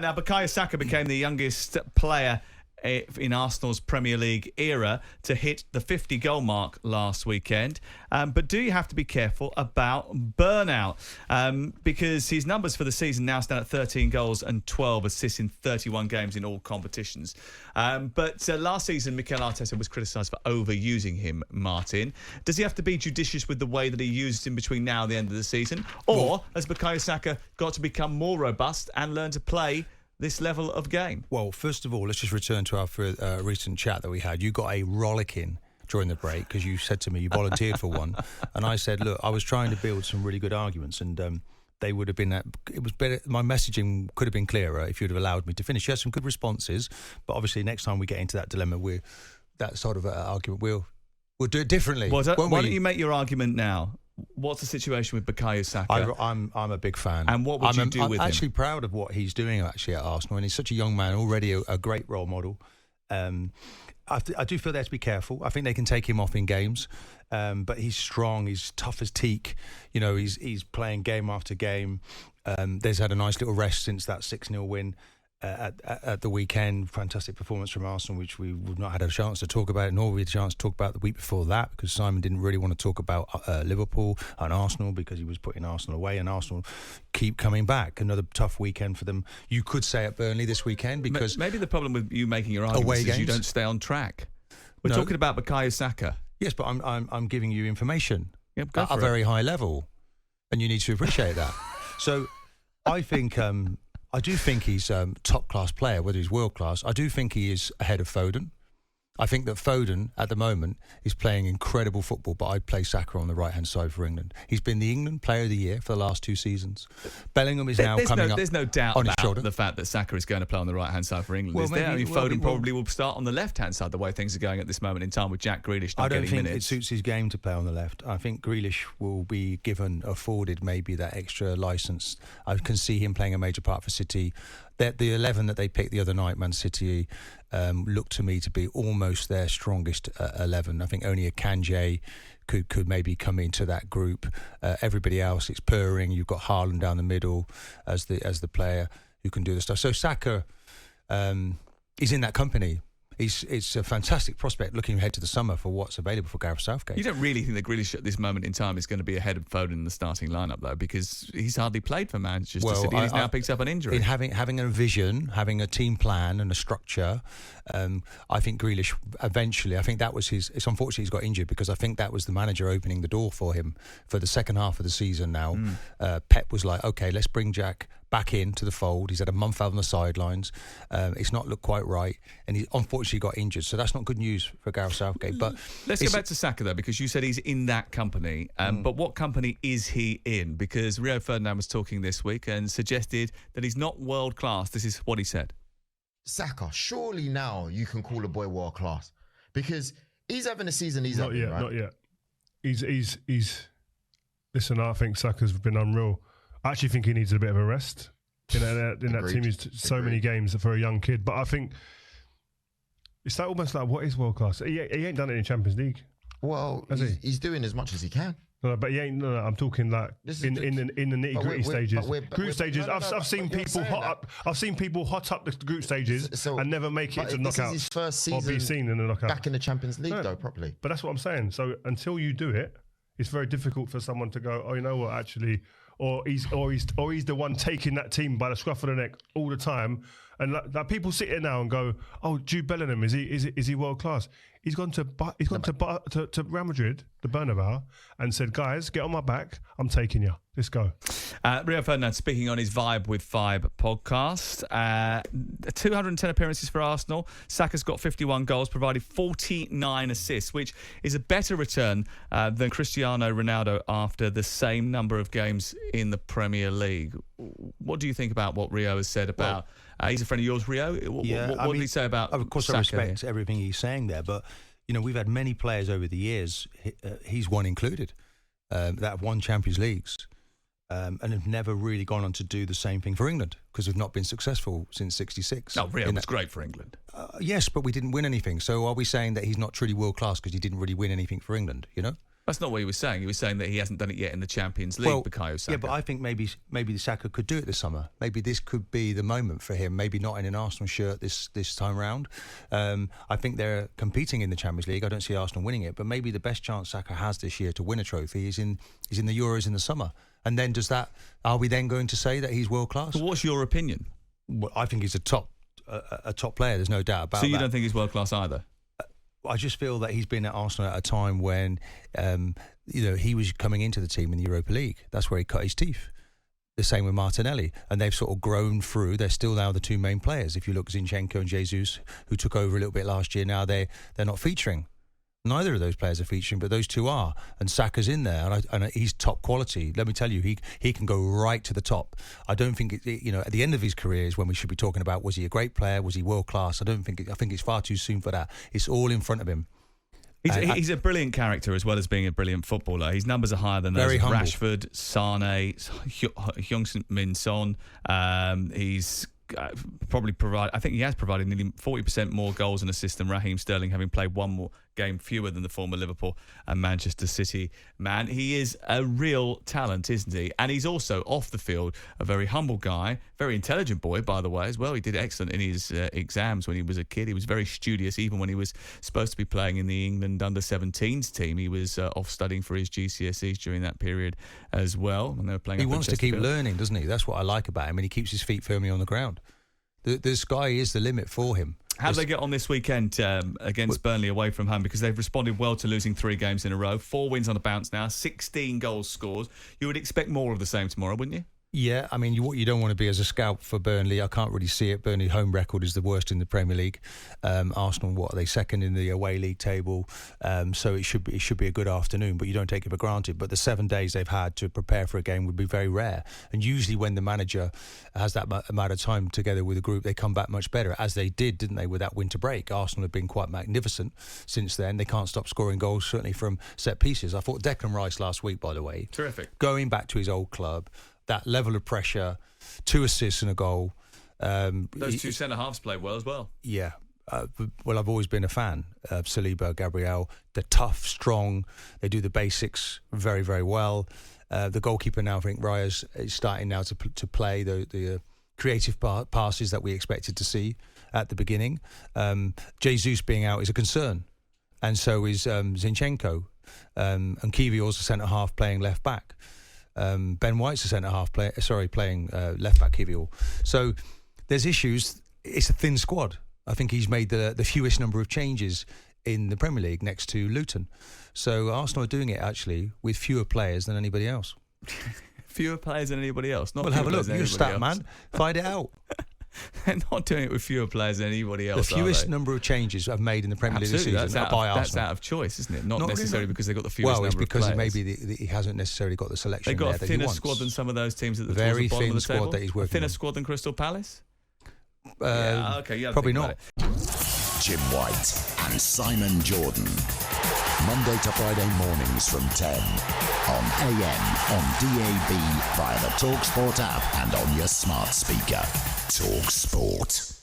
Now, Bukayo Saka became the youngest player in Arsenal's Premier League era to hit the 50-goal mark last weekend. But do you have to be careful about burnout? Because his numbers for the season now stand at 13 goals and 12 assists in 31 games in all competitions. But last season, Mikel Arteta was criticised for overusing him, Martin. Does he have to be judicious with the way that he used him between now and the end of the season? Or has Bukayo Saka got to become more robust and learn to play this level of game? Well, first of all, let's just return to our recent chat that we had. You got a rollicking during the break because you said to me you volunteered for one, and I said, look, I was trying to build some really good arguments, and they would have been. It was better. My messaging could have been clearer if you'd have allowed me to finish. You had some good responses, but obviously next time we get into that dilemma, that sort of argument, we'll do it differently. Why don't you make your argument now? What's the situation with Bukayo Saka? I'm a big fan. And what would you do with him? I'm actually proud of what he's doing actually at Arsenal, and he's such a young man, already a great role model. I do feel they have to be careful. I think they can take him off in games, but he's strong. He's tough as teak. You know, he's playing game after game. There's had a nice little rest since that 6-0 win at the weekend. Fantastic performance from Arsenal, which we've not had a chance to talk about, nor we had a chance to talk about the week before that, because Simon didn't really want to talk about Liverpool and Arsenal because he was putting Arsenal away, and Arsenal keep coming back. Another tough weekend for them. You could say at Burnley this weekend, because maybe the problem with you making your arguments is you don't stay on track. We're talking about Bukayo Saka. Yes, but I'm giving you information at a very high level, and you need to appreciate that. So I think. I do think he's a top-class player, whether he's world-class. I do think he is ahead of Foden. I think that Foden, at the moment, is playing incredible football, but I'd play Saka on the right-hand side for England. He's been the England Player of the Year for the last 2 seasons. Bellingham is now coming up. There's no doubt on his about shoulder. The fact that Saka is going to play on the right-hand side for England. Well, is there? maybe, Foden probably will start on the left-hand side, the way things are going at this moment in time with Jack Grealish not getting minutes. I don't think it suits his game to play on the left. I think Grealish will be afforded maybe that extra licence. I can see him playing a major part for City. The 11 that they picked the other night, Man City, looked to me to be almost their strongest 11. I think only a Kanje could maybe come into that group. Everybody else, it's purring. You've got Haaland down the middle as the player who can do the stuff. So Saka is in that company. It's a fantastic prospect looking ahead to the summer for what's available for Gareth Southgate. You don't really think that Grealish at this moment in time is going to be ahead of Foden in the starting lineup, though, because he's hardly played for Manchester City. He's now picked up an injury. In having a vision, having a team plan and a structure, I think Grealish eventually, I think that was it's unfortunately he's got injured, because I think that was the manager opening the door for him for the second half of the season now. Pep was like, okay, let's bring Jack back into the fold. He's had a month out on the sidelines. It's not looked quite right, and he unfortunately got injured. So that's not good news for Gareth Southgate. But let's go back to Saka, though, because you said he's in that company. But what company is he in? Because Rio Ferdinand was talking this week and suggested that he's not world class. This is what he said. Saka, surely now you can call a boy world class, because he's having a season he's not having, yet, right? Not yet. He's. Listen, I think Saka's been unreal. I actually think he needs a bit of a rest in that team. He's so many games for a young kid. But I think it's almost like, what is world class? He ain't done it in Champions League. Well, he's doing as much as he can. No, but he ain't. No, I'm talking like in the nitty gritty stages. Group stages. I've seen people hot up. I've seen people hot up the group stages and never make it to knockouts. This is his first season or be seen in the knockout. Back in the Champions League, though, properly. But that's what I'm saying. So until you do it, it's very difficult for someone to go, oh, you know what, actually. Or he's the one taking that team by the scruff of the neck all the time, and like people sit here now and go, "Oh, Jude Bellingham, is he world class?" He's gone to Real Madrid, the Bernabeu, and said, "Guys, get on my back. I'm taking you. Let's go." Rio Ferdinand speaking on his Vibe with Vibe podcast. 210 appearances for Arsenal. Saka's got 51 goals, provided 49 assists, which is a better return than Cristiano Ronaldo after the same number of games in the Premier League. What do you think about what Rio has said about... he's a friend of yours, Rio. What did he say about Saka? Of course, I respect everything he's saying there, but we've had many players over the years, he's one included, that have won Champions Leagues and have never really gone on to do the same thing for England, because we've not been successful since '66. No, Rio was great for England. Yes, but we didn't win anything. So are we saying that he's not truly world class because he didn't really win anything for England? That's not what he was saying. He was saying that he hasn't done it yet in the Champions League, Bukayo Saka. Yeah, but I think maybe the Saka could do it this summer. Maybe this could be the moment for him. Maybe not in an Arsenal shirt this time round. I think they're competing in the Champions League. I don't see Arsenal winning it, but maybe the best chance Saka has this year to win a trophy is in the Euros in the summer. And then are we then going to say that he's world class? So what's your opinion? Well, I think he's a top player. There's no doubt about that. So you don't think he's world class either? I just feel that he's been at Arsenal at a time when, he was coming into the team in the Europa League. That's where he cut his teeth. The same with Martinelli. And they've sort of grown through. They're still now the two main players. If you look at Zinchenko and Jesus, who took over a little bit last year, now they're not featuring. Neither of those players are featuring, but those two are. And Saka's in there, and he's top quality. Let me tell you, he can go right to the top. I don't think at the end of his career is when we should be talking about, was he a great player, was he world class? I think it's far too soon for that. It's all in front of him. He's a brilliant character as well as being a brilliant footballer. His numbers are higher than those of Rashford, Sane, Heung-min Son. He's probably I think he has provided nearly 40% more goals and assists than Raheem Sterling, having played one more game fewer than the former Liverpool and Manchester City man. He is a real talent, isn't he? And he's also off the field a very humble guy, very intelligent boy, by the way, as well. He did excellent in his exams when he was a kid. He was very studious, even when he was supposed to be playing in the England under-17s team. He was off studying for his GCSEs during that period as well. When they were playing. He wants to keep learning, doesn't he? That's what I like about him, and he keeps his feet firmly on the ground. The sky is the limit for him. How do they get on this weekend against Burnley away from home? Because they've responded well to losing 3 games in a row. 4 wins on a bounce now, 16 goals scored. You would expect more of the same tomorrow, wouldn't you? Yeah, I mean, what you don't want to be as a scout for Burnley, I can't really see it. Burnley home record is the worst in the Premier League. Arsenal, what are they, second in the away league table? So it should be a good afternoon, but you don't take it for granted. But the 7 days they've had to prepare for a game would be very rare. And usually when the manager has that amount of time together with the group, they come back much better, as they did, didn't they, with that winter break? Arsenal have been quite magnificent since then. They can't stop scoring goals, certainly from set pieces. I thought Declan Rice last week, by the way, terrific, going back to his old club. That level of pressure, 2 assists and a goal. Those 2 centre-halves played well as well. Yeah. Well, I've always been a fan of Saliba, Gabriel. They're tough, strong. They do the basics very, very well. The goalkeeper now, I think Raya's is starting now to play the creative passes that we expected to see at the beginning. Jesus being out is a concern. And so is Zinchenko. And Kiwior's a centre-half playing left-back. Ben White's a centre-half player, playing left-back Kiwior. So there's issues. It's a thin squad. I think he's made the fewest number of changes in the Premier League next to Luton. So Arsenal are doing it, actually, with fewer players than anybody else. Fewer players than anybody else? Well, have a look. You're a stat man. Find it out. They're not doing it with fewer players than anybody else. The fewest number of changes I've made in the Premier League this season by Arsenal. That's out of choice, isn't it? Not necessarily because they've got the fewest number of players. Well, it's because maybe he hasn't necessarily got the selection they've got there a thinner squad than some of those teams at the very bottom thin of the squad table. that he's working Thinner on. Squad than Crystal Palace? Probably not. Jim White and Simon Jordan. Monday to Friday mornings from 10 on AM, on DAB, via the TalkSPORT app and on your smart speaker. TalkSPORT.